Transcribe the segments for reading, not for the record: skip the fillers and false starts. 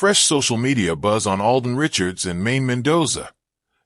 Fresh social media buzz on Alden Richards and Maine Mendoza.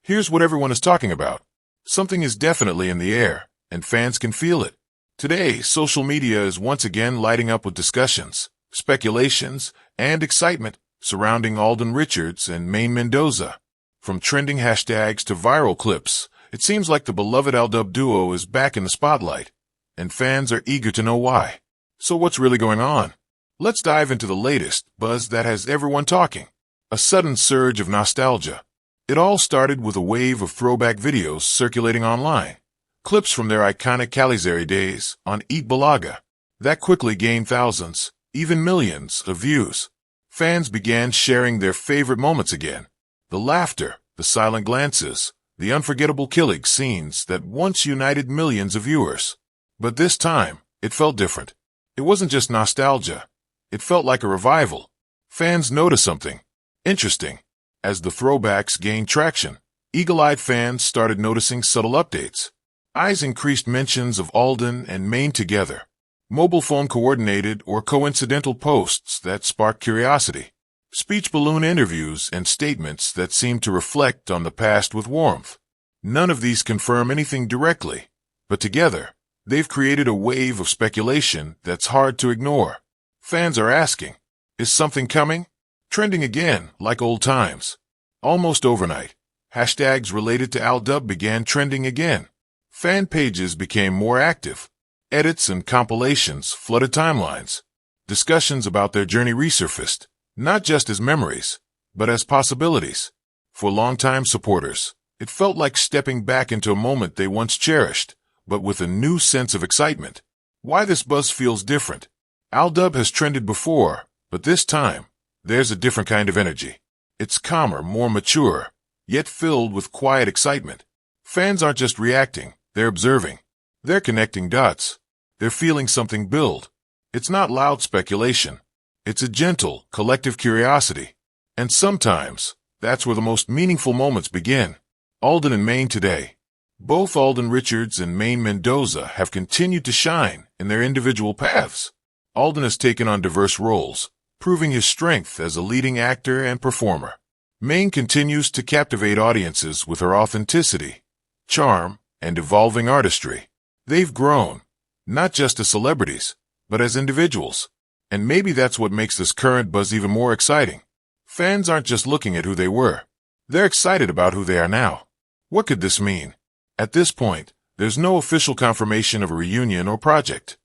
Here's what everyone is talking about. Something is definitely in the air, and fans can feel it. Today, social media is once again lighting up with discussions, speculations, and excitement surrounding Alden Richards and Maine Mendoza. From trending hashtags to viral clips, it seems like the beloved AlDub duo is back in the spotlight, and fans are eager to know why. So what's really going on? Let's dive into the latest buzz that has everyone talking. A sudden surge of nostalgia. It all started with a wave of throwback videos circulating online. Clips from their iconic Kalyeserye days on Eat Bulaga. That quickly gained thousands, even millions, of views. Fans began sharing their favorite moments again. The laughter, the silent glances, the unforgettable killing scenes that once united millions of viewers. But this time, it felt different. It wasn't just nostalgia. It felt like a revival. Fans noticed something interesting. As the throwbacks gained traction, eagle-eyed fans started noticing subtle updates. Eyes increased mentions of Alden and Maine together. Mobile phone coordinated or coincidental posts that sparked curiosity. Speech balloon interviews and statements that seemed to reflect on the past with warmth. None of these confirm anything directly, but together, they've created a wave of speculation that's hard to ignore. Fans are asking, is something coming? Trending again, like old times. Almost overnight, hashtags related to AlDub began trending again. Fan pages became more active. Edits and compilations flooded timelines. Discussions about their journey resurfaced, not just as memories, but as possibilities. For longtime supporters, it felt like stepping back into a moment they once cherished, but with a new sense of excitement. Why this buzz feels different? AlDub has trended before, but this time, there's a different kind of energy. It's calmer, more mature, yet filled with quiet excitement. Fans aren't just reacting, they're observing. They're connecting dots. They're feeling something build. It's not loud speculation. It's a gentle, collective curiosity. And sometimes, that's where the most meaningful moments begin. Alden and Maine today. Both Alden Richards and Maine Mendoza have continued to shine in their individual paths. Alden has taken on diverse roles, proving his strength as a leading actor and performer. Maine continues to captivate audiences with her authenticity, charm, and evolving artistry. They've grown, not just as celebrities, but as individuals. And maybe that's what makes this current buzz even more exciting. Fans aren't just looking at who they were. They're excited about who they are now. What could this mean? At this point, there's no official confirmation of a reunion or project,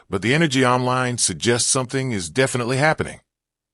but the energy online suggests something is definitely happening,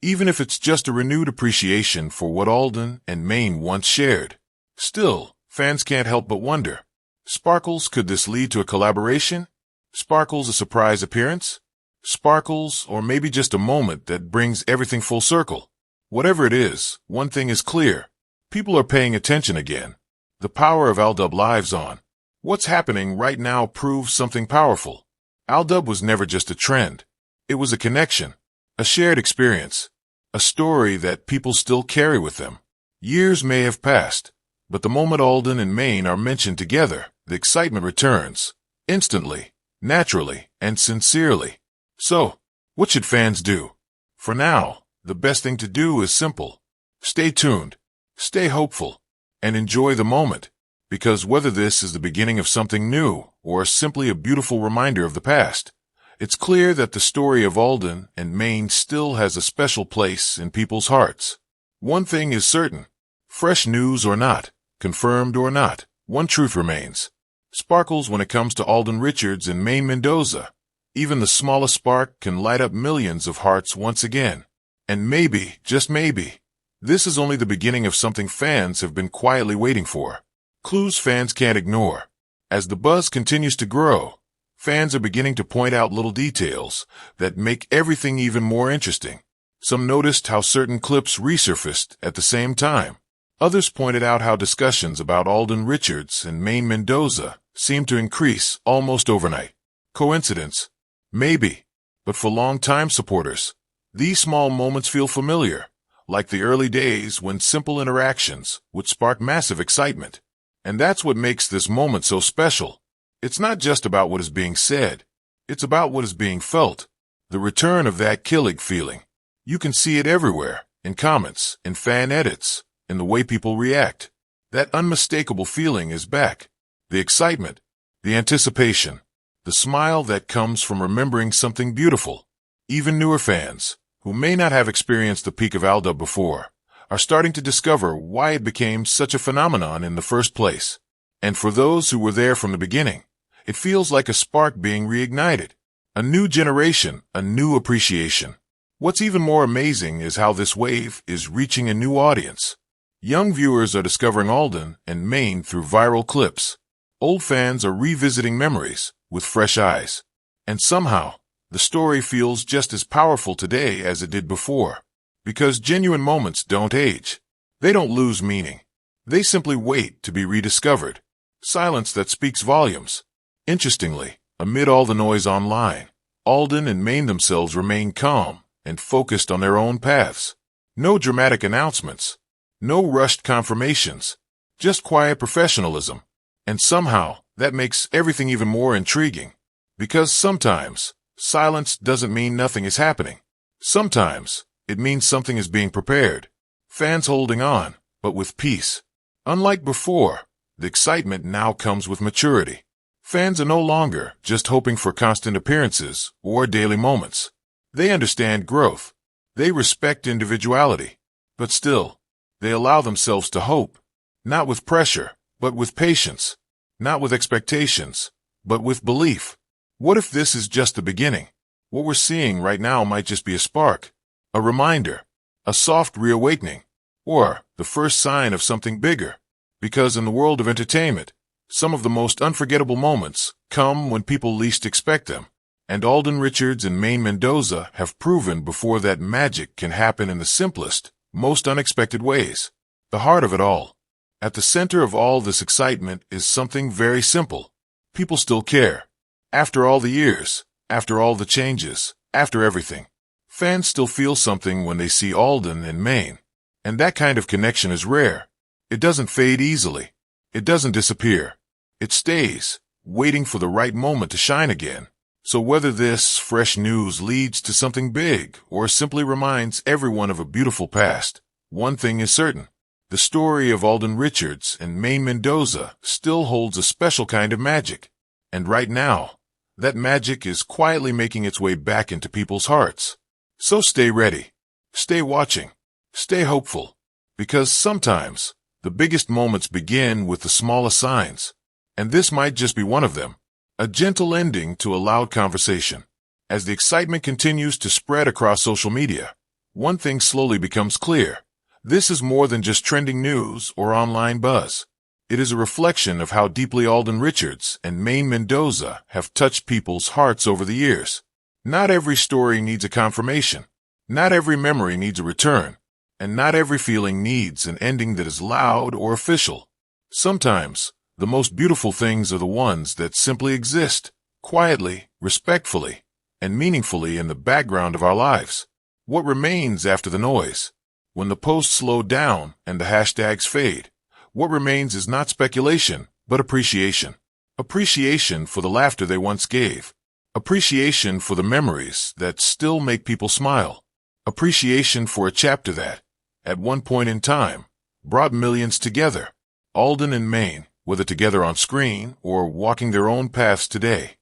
even if it's just a renewed appreciation for what Alden and Maine once shared. Still, fans can't help but wonder. Sparkles, could this lead to a collaboration? Sparkles, a surprise appearance? Sparkles, or maybe just a moment that brings everything full circle? Whatever it is, one thing is clear. People are paying attention again. The power of AlDub lives on. What's happening right now proves something powerful. AlDub was never just a trend. It was a connection, a shared experience, a story that people still carry with them. Years may have passed, but the moment Alden and Maine are mentioned together, the excitement returns, instantly, naturally, and sincerely. So, what should fans do? For now, the best thing to do is simple. Stay tuned, stay hopeful, and enjoy the moment, because whether this is the beginning of something new or simply a beautiful reminder of the past, it's clear that the story of Alden and Maine still has a special place in people's hearts. One thing is certain, fresh news or not, confirmed or not, one truth remains. Sparkles when it comes to Alden Richards and Maine Mendoza. Even the smallest spark can light up millions of hearts once again. And maybe, just maybe, this is only the beginning of something fans have been quietly waiting for. Clues fans can't ignore. As the buzz continues to grow, fans are beginning to point out little details that make everything even more interesting. Some noticed how certain clips resurfaced at the same time. Others pointed out how discussions about Alden Richards and Maine Mendoza seemed to increase almost overnight. Coincidence? Maybe. But for long-time supporters, these small moments feel familiar, like the early days when simple interactions would spark massive excitement. And that's what makes this moment so special. It's not just about what is being said. It's about what is being felt. The return of that killing feeling. You can see it everywhere. in comments, in fan edits, in the way people react. That unmistakable feeling is back. The excitement, the anticipation, the smile that comes from remembering something beautiful. Even newer fans, who may not have experienced the peak of AlDub before, are starting to discover why it became such a phenomenon in the first place. And for those who were there from the beginning, it feels like a spark being reignited. A new generation, a new appreciation. What's even more amazing is how this wave is reaching a new audience. Young viewers are discovering Alden and Maine through viral clips. Old fans are revisiting memories with fresh eyes. And somehow, the story feels just as powerful today as it did before. Because genuine moments don't age. They don't lose meaning. They simply wait to be rediscovered. Silence that speaks volumes. Interestingly, amid all the noise online, Alden and Maine themselves remain calm and focused on their own paths. No dramatic announcements. No rushed confirmations. Just quiet professionalism. And somehow, that makes everything even more intriguing. Because sometimes, silence doesn't mean nothing is happening. Sometimes, it means something is being prepared. Fans holding on, but with peace. Unlike before, the excitement now comes with maturity. Fans are no longer just hoping for constant appearances or daily moments. They understand growth. They respect individuality. But still, they allow themselves to hope. Not with pressure, but with patience. Not with expectations, but with belief. What if this is just the beginning? What we're seeing right now might just be a spark, a reminder, a soft reawakening, or the first sign of something bigger. Because in the world of entertainment, some of the most unforgettable moments come when people least expect them. And Alden Richards and Maine Mendoza have proven before that magic can happen in the simplest, most unexpected ways. The heart of it all. At the center of all this excitement is something very simple. People still care. After all the years, after all the changes, after everything, fans still feel something when they see Alden and Maine. And that kind of connection is rare. It doesn't fade easily. It doesn't disappear. It stays, waiting for the right moment to shine again. So whether this fresh news leads to something big or simply reminds everyone of a beautiful past, one thing is certain. The story of Alden Richards and Maine Mendoza still holds a special kind of magic. And right now, that magic is quietly making its way back into people's hearts. So stay ready. Stay watching. Stay hopeful. Because sometimes, the biggest moments begin with the smallest signs. And this might just be one of them. A gentle ending to a loud conversation. As the excitement continues to spread across social media, one thing slowly becomes clear. This is more than just trending news or online buzz. It is a reflection of how deeply Alden Richards and Maine Mendoza have touched people's hearts over the years. Not every story needs a confirmation. Not every memory needs a return. And not every feeling needs an ending that is loud or official. Sometimes, the most beautiful things are the ones that simply exist, quietly, respectfully, and meaningfully in the background of our lives. What remains after the noise? When the posts slow down and the hashtags fade, what remains is not speculation, but appreciation. Appreciation for the laughter they once gave. Appreciation for the memories that still make people smile. Appreciation for a chapter that, at one point in time, brought millions together. Alden and Maine, whether together on screen or walking their own paths today,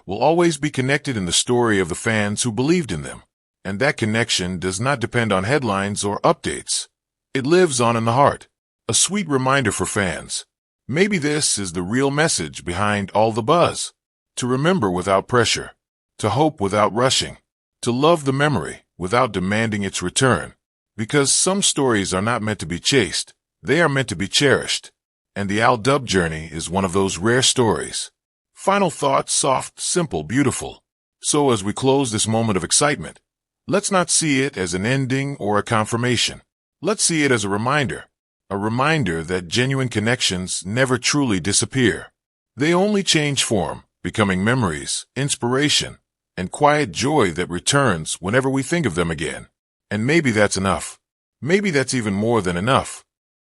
will always be connected in the story of the fans who believed in them. And that connection does not depend on headlines or updates. It lives on in the heart. A sweet reminder for fans. Maybe this is the real message behind all the buzz. To remember without pressure. To hope without rushing. To love the memory without demanding its return. Because some stories are not meant to be chased. They are meant to be cherished. And the AlDub journey is one of those rare stories. Final thoughts, soft, simple, beautiful. So as we close this moment of excitement, let's not see it as an ending or a confirmation. Let's see it as a reminder that genuine connections never truly disappear. They only change form, becoming memories, inspiration, and quiet joy that returns whenever we think of them again. And maybe that's enough. Maybe that's even more than enough.